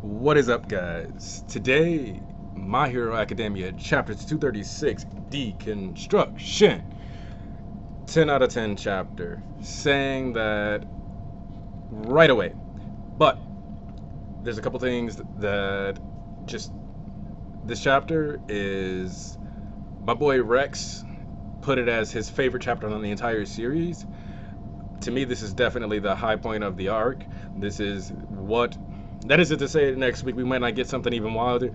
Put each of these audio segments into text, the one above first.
What is up, guys? Today, My Hero Academia, chapter 236, Deconstruction. 10 out of 10 chapter. Saying that right away. But, there's a couple things that just. This chapter is. My boy Rex put it as his favorite chapter on the entire series. To me, this is definitely the high point of the arc. This is what. That isn't to say that next week we might not get something even wilder.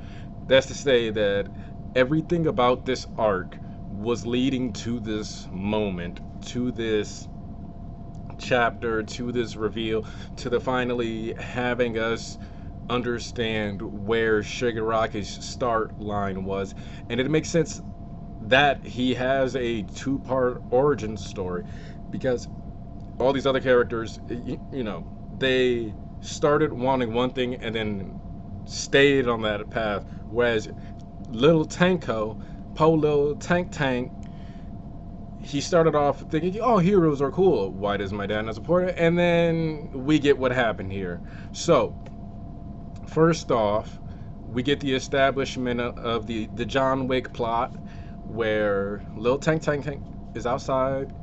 That's to say that everything about this arc was leading to this moment, to this chapter, to this reveal, to the finally having us understand where Shigure Rocky's start line was. And it makes sense that he has a two-part origin story because all these other characters, they started wanting one thing and then stayed on that path. Whereas little Tanko, Little Tank, he started off thinking, oh, heroes are cool. Why does my dad not support it? And then we get what happened here. So, first off, we get the establishment of the John Wick plot where little Tank is outside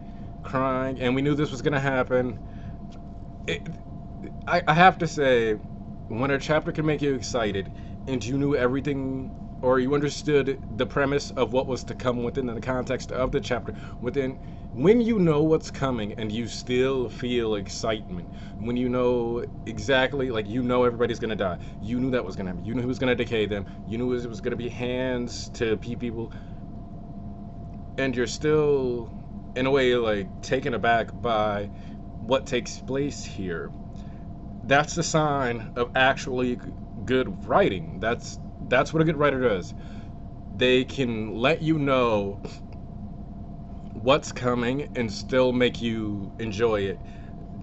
crying, and we knew this was going to happen. I have to say, when a chapter can make you excited and you knew everything, or you understood the premise of what was to come within the context of the chapter, when you know what's coming and you still feel excitement, when you know exactly, like, you know everybody's gonna die, you knew that was gonna happen, you knew who was gonna decay them, you knew it was gonna be hands to people, and you're still, in a way, like, taken aback by what takes place here. That's the sign of actually good writing. That's what a good writer does. They can let you know what's coming and still make you enjoy it.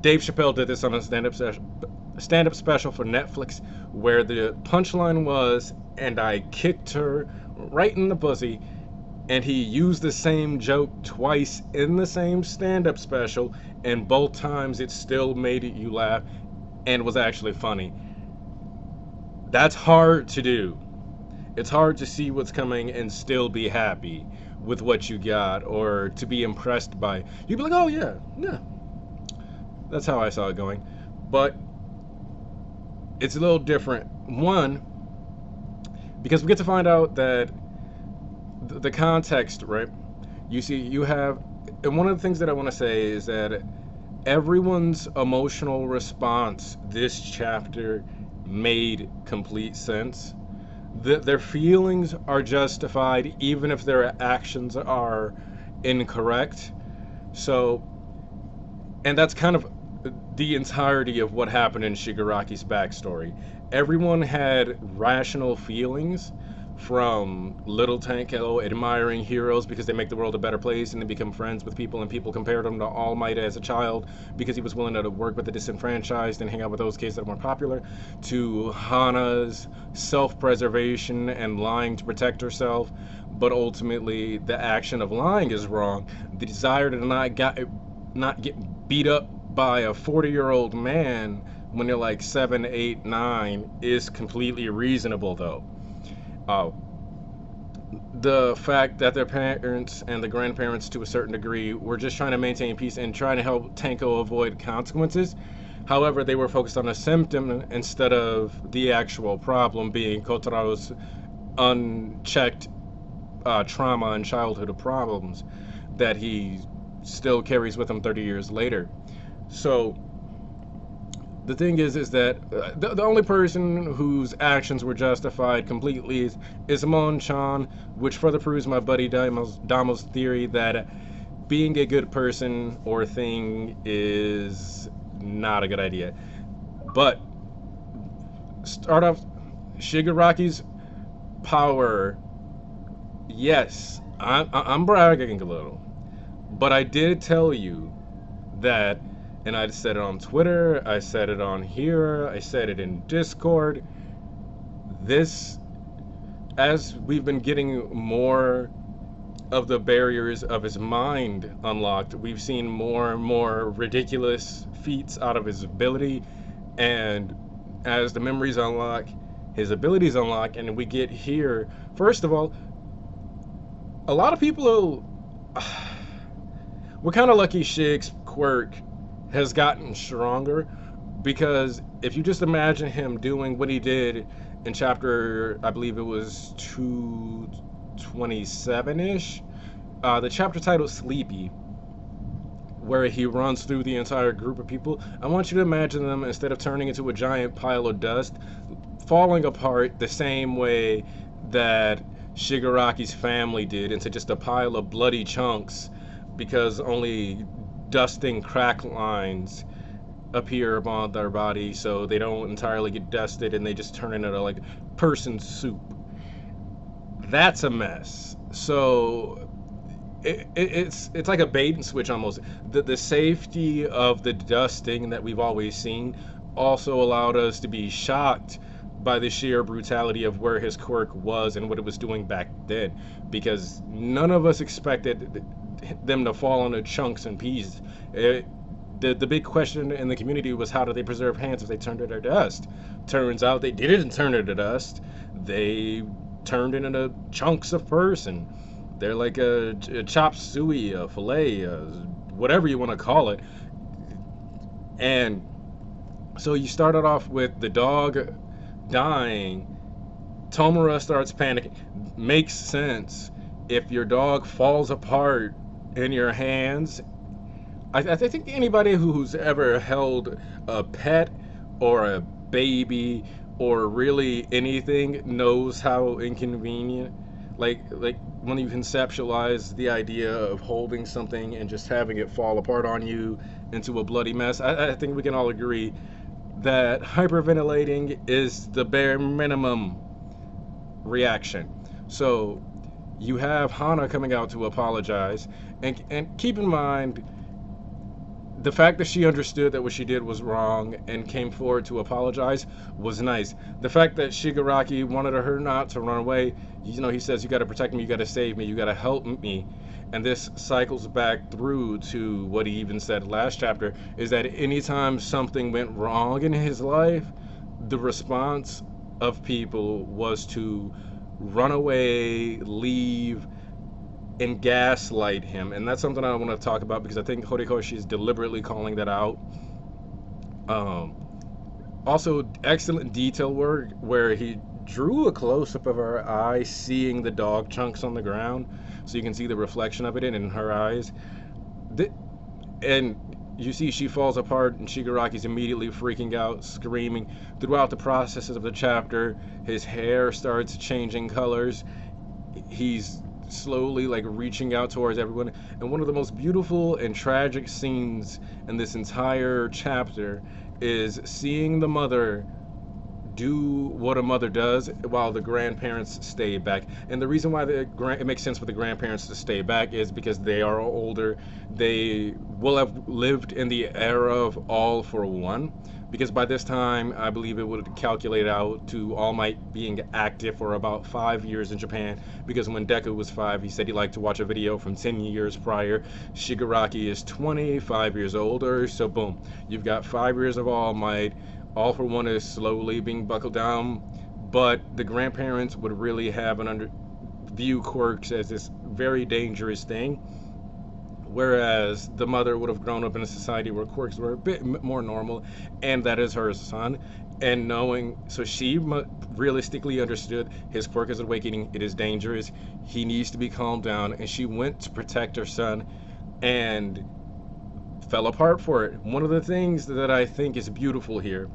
Dave Chappelle did this on a stand-up special for Netflix, where the punchline was, "And I kicked her right in the pussy," and he used the same joke twice in the same stand-up special, and both times it still made you laugh and was actually funny. That's hard to do. It's hard to see what's coming and still be happy with what you got, or to be impressed by. You'd be like, oh yeah. That's how I saw it going. But it's a little different. One, because we get to find out that the context, right? You have, and one of the things that I want to say is that everyone's emotional response this chapter made complete sense. Their feelings are justified even if their actions are incorrect. So, and that's kind of the entirety of what happened in Shigaraki's backstory. Everyone had rational feelings, from little Tanko admiring heroes because they make the world a better place and they become friends with people, and people compared him to All Might as a child because he was willing to work with the disenfranchised and hang out with those kids that are more popular, to Hana's self-preservation and lying to protect herself, but ultimately the action of lying is wrong. The desire to not get beat up by a 40-year-old man when you're like 7, 8, 9 is completely reasonable, though. The fact that their parents and the grandparents, to a certain degree, were just trying to maintain peace and trying to help Tanko avoid consequences. However, they were focused on a symptom instead of the actual problem, being Kotaro's unchecked trauma and childhood problems that he still carries with him 30 years later. So the thing is that the only person whose actions were justified completely is Mon-chan, which further proves my buddy Damo's theory that being a good person or thing is not a good idea. But start off, Shigaraki's power. Yes, I'm bragging a little, but I did tell you that. And I said it on Twitter, I said it on here, I said it in Discord. This, as we've been getting more of the barriers of his mind unlocked, we've seen more and more ridiculous feats out of his ability, and as the memories unlock, his abilities unlock, and we get here. First of all, a lot of people we're kind of lucky Shig's quirk has gotten stronger, because if you just imagine him doing what he did in chapter, I believe it was 227-ish, the chapter titled Sleepy, where he runs through the entire group of people, I want you to imagine them, instead of turning into a giant pile of dust, falling apart the same way that Shigure Rocky's family did, into just a pile of bloody chunks, because only dusting crack lines appear upon their body, so they don't entirely get dusted and they just turn into like person soup. That's a mess. So it's like a bait and switch almost. The safety of the dusting that we've always seen also allowed us to be shocked by the sheer brutality of where his quirk was and what it was doing back then, because none of us expected them to fall into chunks and pieces. The big question in the community was, how do they preserve hands if they turned it to dust? Turns out they didn't turn it to dust. They turned it into chunks of person. They're like a chop suey, a fillet, whatever you want to call it. And so you started off with the dog dying. Tomura starts panicking. Makes sense. If your dog falls apart in your hands, I think anybody who's ever held a pet or a baby or really anything knows how inconvenient. Like when you conceptualize the idea of holding something and just having it fall apart on you into a bloody mess, I think we can all agree that hyperventilating is the bare minimum reaction. So you have Hana coming out to apologize, and keep in mind, the fact that she understood that what she did was wrong and came forward to apologize was nice. The fact that Shigure Rocky wanted her not to run away, he says, you got to protect me, you got to save me, you got to help me. And this cycles back through to what he even said last chapter, is that anytime something went wrong in his life, the response of people was to run away, leave, and gaslight him. And that's something I want to talk about, because I think Horikoshi is deliberately calling that out. Also, excellent detail work where he drew a close-up of her eye, seeing the dog chunks on the ground, so you can see the reflection of it in her eyes. And you see she falls apart, and Shigure Rocky's immediately freaking out, screaming. Throughout the processes of the chapter, his hair starts changing colors. He's slowly reaching out towards everyone. And one of the most beautiful and tragic scenes in this entire chapter is seeing the mother do what a mother does while the grandparents stay back. And the reason why it makes sense for the grandparents to stay back is because they are older. They will have lived in the era of All for One, because by this time I believe it would calculate out to All Might being active for about 5 years in Japan, because when Deku was 5, he said he liked to watch a video from 10 years prior. Shigure Rocky is 25 years older, so boom, you've got 5 years of All Might. All for One is slowly being buckled down, but the grandparents would really have view quirks as this very dangerous thing, whereas the mother would have grown up in a society where quirks were a bit more normal, and that is her son. And so she realistically understood his quirk is awakening, it is dangerous, he needs to be calmed down, and she went to protect her son and fell apart for it. One of the things that I think is beautiful here,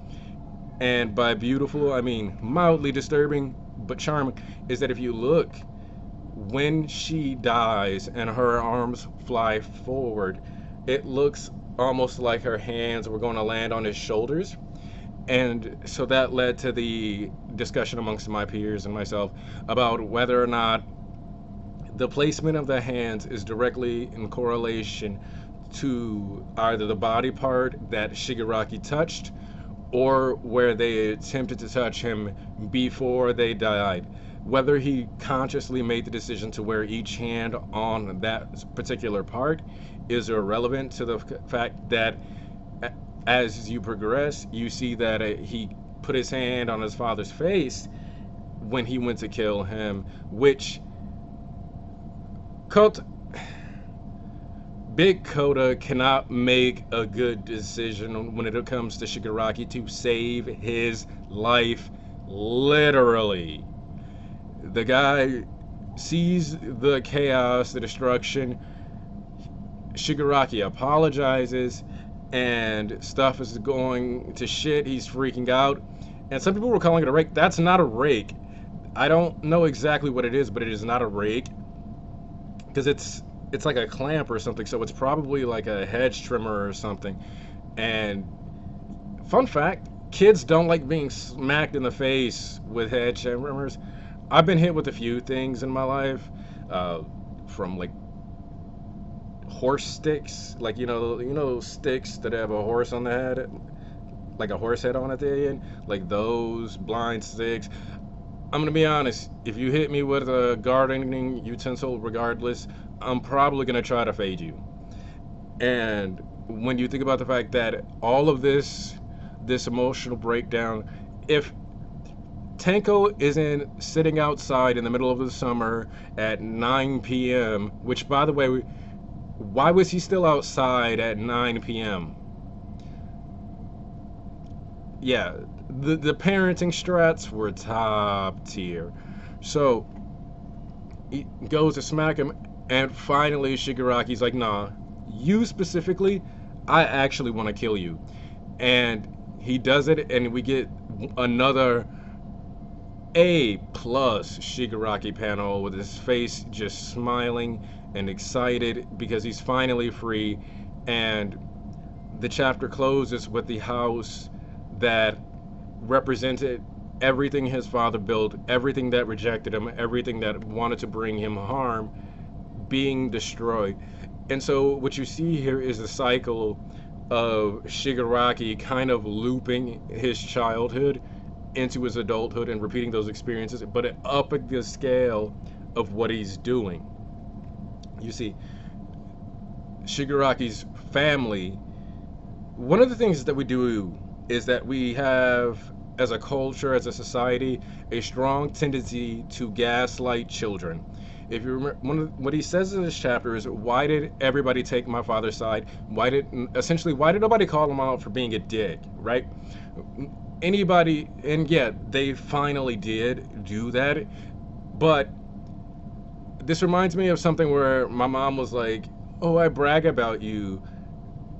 and by beautiful I mean mildly disturbing but charming, is that if you look, when she dies and her arms fly forward, it looks almost like her hands were going to land on his shoulders. And so that led to the discussion amongst my peers and myself about whether or not the placement of the hands is directly in correlation to either the body part that Shigure Rocky touched, or where they attempted to touch him before they died. Whether he consciously made the decision to wear each hand on that particular part is irrelevant to the fact that as you progress, you see that he put his hand on his father's face when he went to kill him, which Kota, Big Kota cannot make a good decision when it comes to Shigaraki to save his life, literally. The guy sees the chaos, the destruction. Shigaraki apologizes, and stuff is going to shit. He's freaking out. And some people were calling it a rake. That's not a rake. I don't know exactly what it is, but it is not a rake. Because it's like a clamp or something, so it's probably like a hedge trimmer or something. And fun fact, kids don't like being smacked in the face with hedge trimmers. I've been hit with a few things in my life, from like horse sticks, like those sticks that have a horse on the head, like a horse head on at the end, like those blind sticks. I'm gonna be honest, if you hit me with a gardening utensil, regardless, I'm probably gonna try to fade you. And when you think about the fact that all of this emotional breakdown, if Tenko isn't sitting outside in the middle of the summer at 9 p.m., which, by the way, why was he still outside at 9 p.m.? Yeah, the parenting strats were top tier. So he goes to smack him, and finally Shigaraki's like, nah, you specifically, I actually want to kill you. And he does it, and we get another A plus Shigaraki panel with his face just smiling and excited because he's finally free. And the chapter closes with the house that represented everything his father built, everything that rejected him, everything that wanted to bring him harm, being destroyed. And so what you see here is the cycle of Shigaraki kind of looping his childhood into his adulthood and repeating those experiences, but upping the scale of what he's doing. You see, Shigaraki's family, one of the things that we do is that we have, as a culture, as a society, a strong tendency to gaslight children. If you remember, what he says in this chapter is, why did everybody take my father's side? Why did nobody call him out for being a dick, right? Anybody, and yet they finally did do that. But this reminds me of something where my mom was like, oh, I brag about you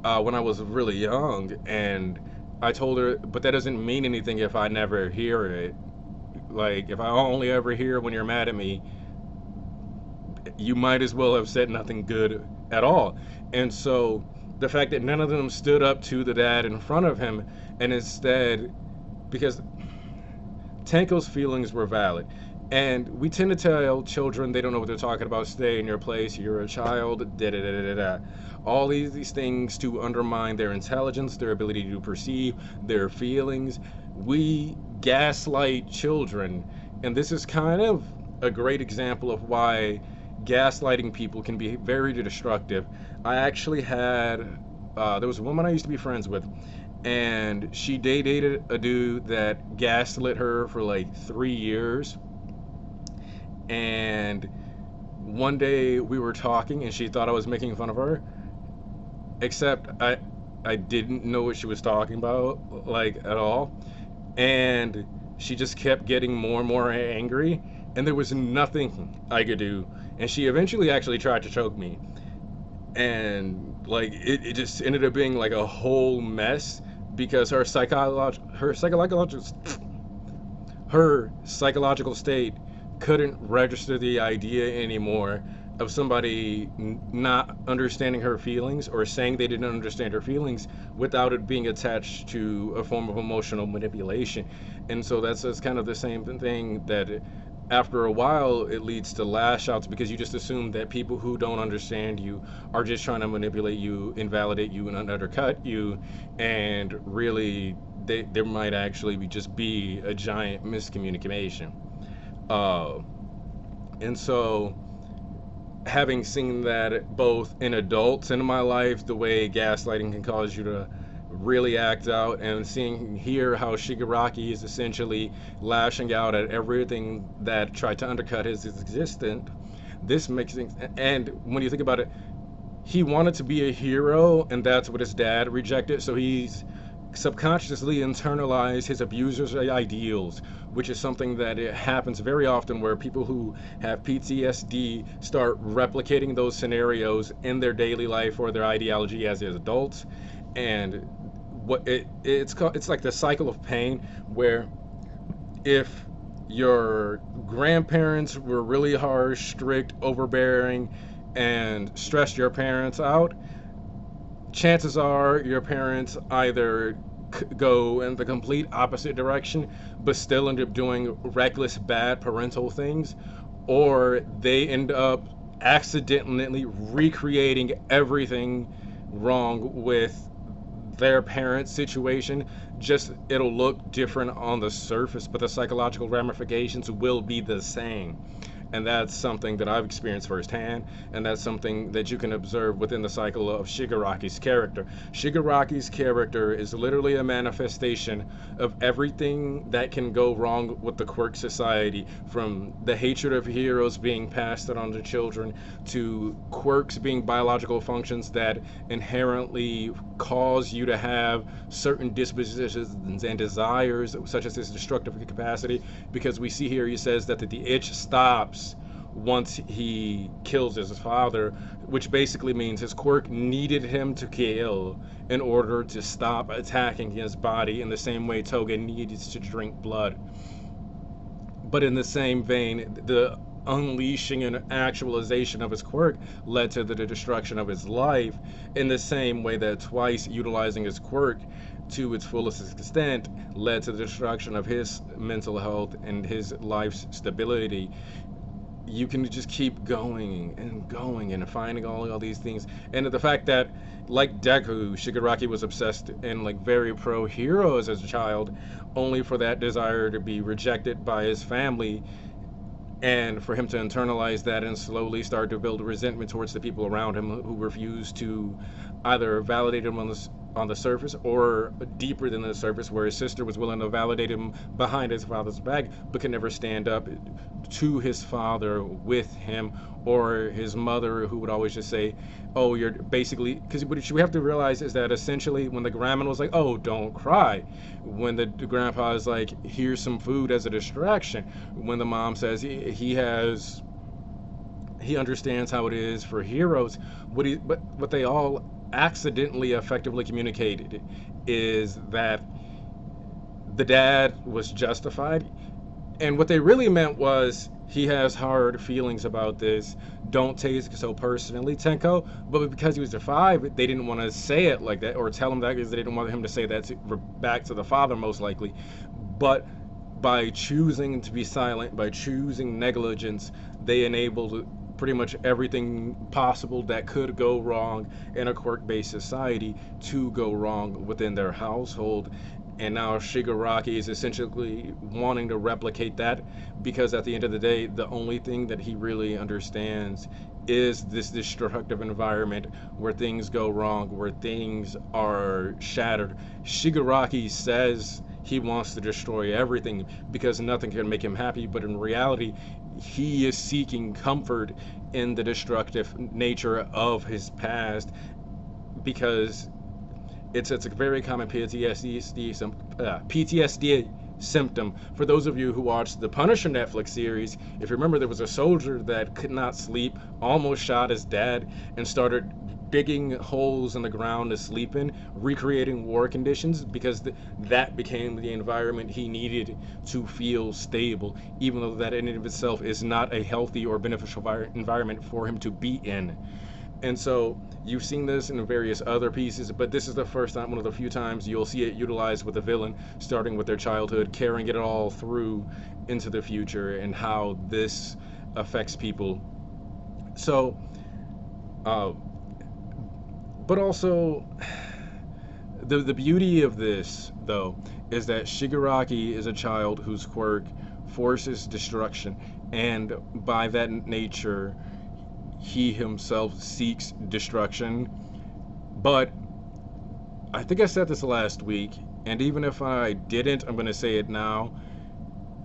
when I was really young, and I told her, but that doesn't mean anything if I never hear it. Like, if I only ever hear when you're mad at me, you might as well have said nothing good at all. And so the fact that none of them stood up to the dad in front of him, and instead, because Tenko's feelings were valid, and we tend to tell children they don't know what they're talking about, stay in your place, you're a child, da da da da da. All these things to undermine their intelligence, their ability to perceive their feelings. We gaslight children, and this is kind of a great example of why gaslighting people can be very destructive. I actually had, there was a woman I used to be friends with, and she dated a dude that gaslit her for like 3 years. And one day we were talking, and she thought I was making fun of her, except I didn't know what she was talking about, like, at all. And she just kept getting more and more angry, and there was nothing I could do. And she eventually actually tried to choke me, and like it just ended up being like a whole mess, because her psychological state couldn't register the idea anymore of somebody not understanding her feelings, or saying they didn't understand her feelings, without it being attached to a form of emotional manipulation. And so that's kind of the same thing, that after a while it leads to lash outs, because you just assume that people who don't understand you are just trying to manipulate you, invalidate you, and undercut you, and really there might actually just be a giant miscommunication. And so, having seen that both in adults in my life, the way gaslighting can cause you to really act out, and seeing here how Shigaraki is essentially lashing out at everything that tried to undercut his existence. This makes things, and when you think about it, he wanted to be a hero, and that's what his dad rejected. So he's subconsciously internalized his abuser's ideals, which is something that it happens very often where people who have PTSD start replicating those scenarios in their daily life or their ideology as adults. And it's like the cycle of pain where if your grandparents were really harsh, strict, overbearing, and stressed your parents out, chances are your parents either go in the complete opposite direction but still end up doing reckless, bad parental things, or they end up accidentally recreating everything wrong with their parent situation. Just it'll look different on the surface, but the psychological ramifications will be the same. And that's something that I've experienced firsthand, and that's something that you can observe within the cycle of Shigaraki's character. Shigaraki's character is literally a manifestation of everything that can go wrong with the quirk society, from the hatred of heroes being passed on to children, to quirks being biological functions that inherently cause you to have certain dispositions and desires, such as this destructive capacity, because we see here he says that the itch stops once he kills his father, which basically means his quirk needed him to kill in order to stop attacking his body, in the same way Toga needed to drink blood. But in the same vein, the unleashing and actualization of his quirk led to the destruction of his life, in the same way that twice utilizing his quirk to its fullest extent led to the destruction of his mental health and his life's stability. You can just keep going and finding all these things, and the fact that, like Deku, Shigaraki was obsessed and like very pro heroes as a child, only for that desire to be rejected by his family, and for him to internalize that and slowly start to build resentment towards the people around him who refused to either validate him on the surface, or deeper than the surface, where his sister was willing to validate him behind his father's back but could never stand up to his father with him, or his mother, who would always just say, oh, you're basically, because what we have to realize is that essentially when the grandma was like, oh, don't cry, when the grandpa is like, here's some food as a distraction, when the mom says he understands how it is for heroes, what they all accidentally effectively communicated is that the dad was justified, and what they really meant was, he has hard feelings about this, don't take it so personally, Tenko. But because he was a 5, they didn't want to say it like that, or tell him that, because they didn't want him to say that back to the father, most likely. But by choosing to be silent, by choosing negligence, they enabled pretty much everything possible that could go wrong in a quirk-based society to go wrong within their household. And now Shigaraki is essentially wanting to replicate that, because at the end of the day, the only thing that he really understands is this destructive environment where things go wrong, where things are shattered. Shigaraki says he wants to destroy everything because nothing can make him happy, but in reality, he is seeking comfort in the destructive nature of his past, because it's a very common PTSD symptom. For those of you who watched the Punisher Netflix series, if you remember, there was a soldier that could not sleep, almost shot his dad, and started digging holes in the ground to sleep in, recreating war conditions, because that became the environment he needed to feel stable, even though that in and of itself is not a healthy or beneficial environment for him to be in. And so you've seen this in various other pieces, but this is the first time, one of the few times you'll see it utilized with a villain, starting with their childhood, carrying it all through into the future, and how this affects people. So, but also, the beauty of this, though, is that Shigaraki is a child whose quirk forces destruction, and by that nature, he himself seeks destruction. But I think I said this last week, and even if I didn't, I'm going to say it now.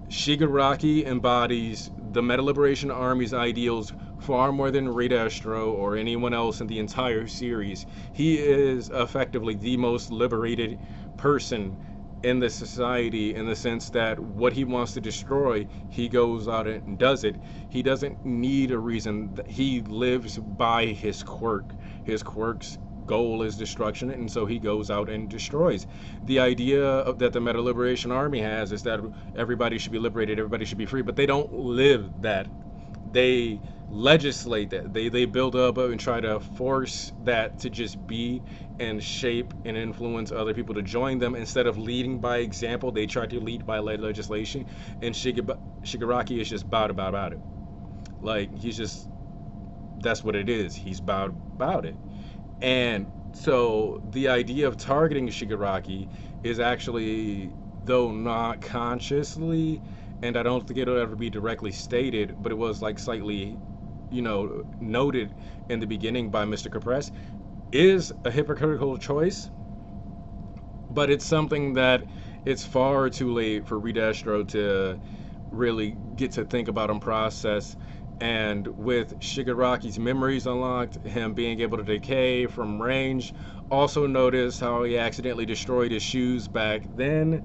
Shigure Rocky embodies the Meta Liberation Army's ideals far more than Redastro or anyone else in the entire series. He is effectively the most liberated person in the society, in the sense that what he wants to destroy, he goes out and does it. He doesn't need a reason. He lives by his quirk. His quirk's goal is destruction, and so he goes out and destroys. The idea that the Meta Liberation Army has is that everybody should be liberated, everybody should be free, but they don't live that. They legislate that. They build up and try to force that to just be, and shape and influence other people to join them. Instead of leading by example, they try to lead by legislation. And Shigaraki is just about it. Like, he's just, that's what it is. He's about it. And so the idea of targeting Shigaraki is actually, though not consciously, and I don't think it'll ever be directly stated, but it was like slightly, noted in the beginning by Mr. Compress, is a hypocritical choice, but it's something that it's far too late for Redastro to really get to think about and process. And with Shigaraki's memories unlocked, him being able to decay from range, also notice how he accidentally destroyed his shoes back then.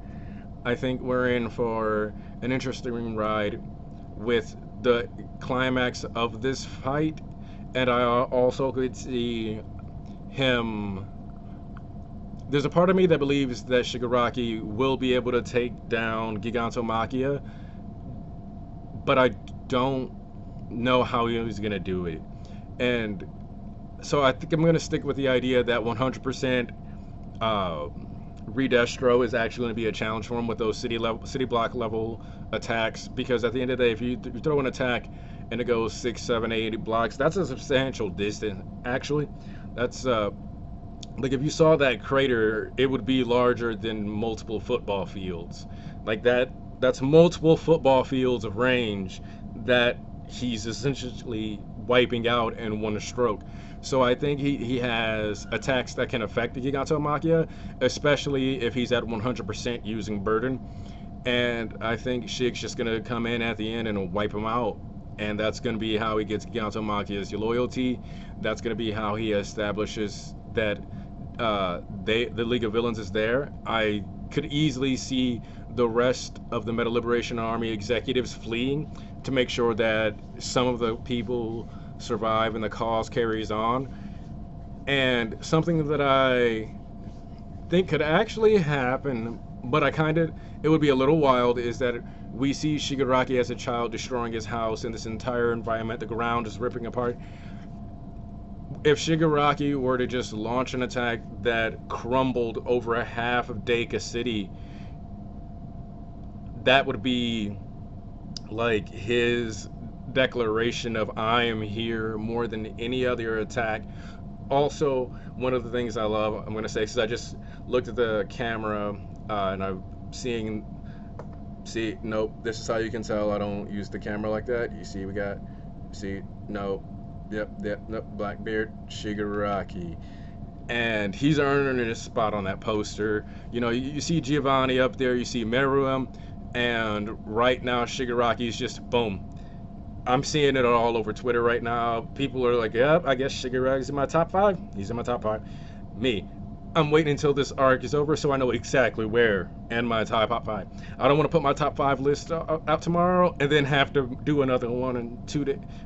I think we're in for an interesting ride with the climax of this fight. And I also could see him. There's a part of me that believes that Shigaraki will be able to take down Gigantomachia, but I don't know how he's going to do it. And so I think I'm going to stick with the idea that 100% Redestro is actually going to be a challenge for him with those city block level attacks, because at the end of the day, if you throw an attack and it goes 6, 7, 8 blocks, that's a substantial distance. Actually, that's like, if you saw that crater, it would be larger than multiple football fields. Like that's multiple football fields of range that he's essentially wiping out in one stroke. So I think he has attacks that can affect the Gigantomachia, especially if he's at 100% using Burden. And I think Shig's just going to come in at the end and wipe him out. And that's going to be how he gets Gigantomachia's loyalty. That's going to be how he establishes that the League of Villains is there. I could easily see the rest of the Meta Liberation Army executives fleeing to make sure that some of the people survive and the cause carries on. And something that I think could actually happen, but it would be a little wild, is that we see Shigaraki as a child destroying his house and this entire environment, the ground is ripping apart. If Shigaraki were to just launch an attack that crumbled over a half of Deka City, that would be like his declaration of "I am here" more than any other attack. Also, one of the things I love, I'm going to say, because I just looked at the camera and I'm see, nope, this is how you can tell I don't use the camera like that. You see, no, yep, nope, Blackbeard, Shigaraki. And he's earning his spot on that poster. You see Giovanni up there, you see Meruem, and right now Shigaraki's just boom. I'm seeing it all over Twitter right now. People are like, yep, I guess Shigaraki's in my top 5. He's in my top 5. Me, I'm waiting until this arc is over so I know exactly where in my top 5. I don't want to put my top 5 list out tomorrow and then have to do another one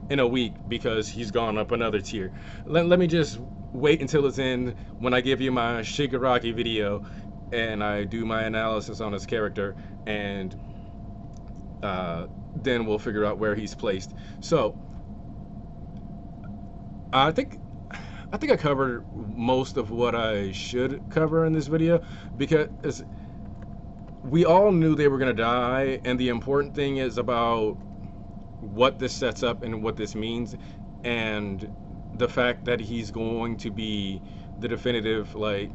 in a week because he's gone up another tier. Let me just wait until it's in when I give you my Shigaraki video and I do my analysis on his character, and then we'll figure out where he's placed. So I think I covered most of what I should cover in this video, because we all knew they were going to die, and the important thing is about what this sets up and what this means, and the fact that he's going to be the definitive, like,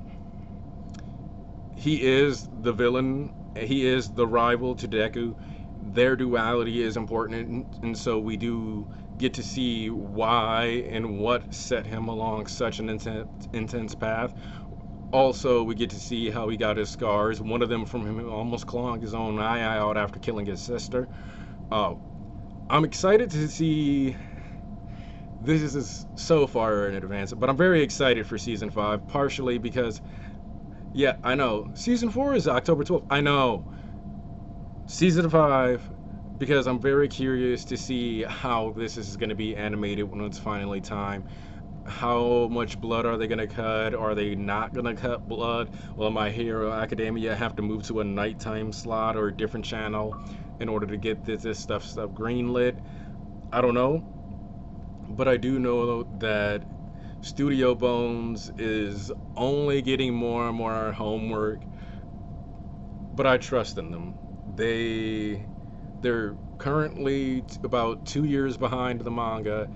he is the villain, he is the rival to Deku. Their duality is important, and so we do get to see why and what set him along such an intense path. Also, we get to see how he got his scars. One of them from him almost clawing his own eye out after killing his sister. Uh, I'm excited to see. This is so far in advance, but I'm very excited for season 5, partially because, yeah, I know. Season 4 is October 12th. I know. Season 5, because I'm very curious to see how this is going to be animated when it's finally time. How much blood are they going to cut? Are they not going to cut blood? Will My Hero Academia have to move to a nighttime slot or a different channel in order to get this stuff greenlit? I don't know. But I do know that Studio Bones is only getting more and more homework, but I trust in them. They're currently about 2 years behind the manga.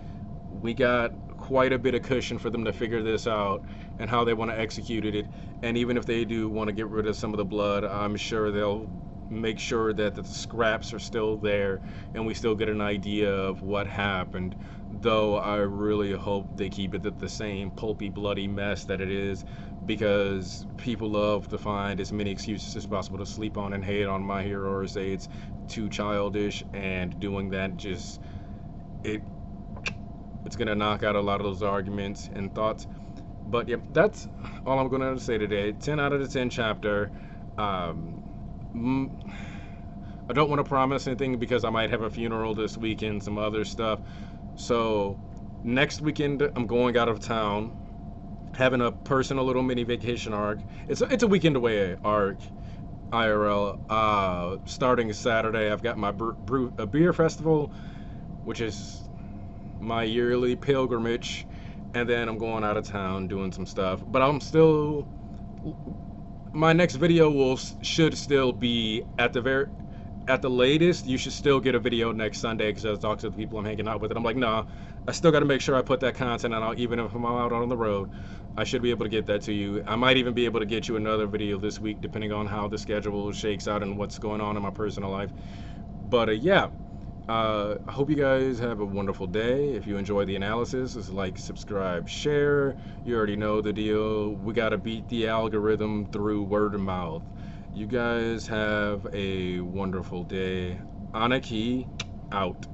We got quite a bit of cushion for them to figure this out and how they want to execute it. And even if they do want to get rid of some of the blood, I'm sure they'll make sure that the scraps are still there and we still get an idea of what happened. Though I really hope they keep it the same pulpy, bloody mess that it is, because people love to find as many excuses as possible to sleep on and hate on My Hero or say it's too childish, and doing that just it it's gonna knock out a lot of those arguments and thoughts. But yep, that's all I'm gonna say today. 10 out of the 10 chapter. Um, I don't want to promise anything because I might have a funeral this weekend, some other stuff. So next weekend I'm going out of town, having a personal little mini vacation arc. It's a weekend away arc, IRL. Starting Saturday, I've got my a beer festival, which is my yearly pilgrimage, and then I'm going out of town doing some stuff. But I'm still. My next video should still be at the latest. You should still get a video next Sunday because I talk to the people I'm hanging out with, and I'm like, nah, I still got to make sure I put that content out, even if I'm out on the road. I should be able to get that to you. I might even be able to get you another video this week, depending on how the schedule shakes out and what's going on in my personal life. But yeah, I hope you guys have a wonderful day. If you enjoy the analysis, just like, subscribe, share. You already know the deal. We got to beat the algorithm through word of mouth. You guys have a wonderful day. Anaki, out.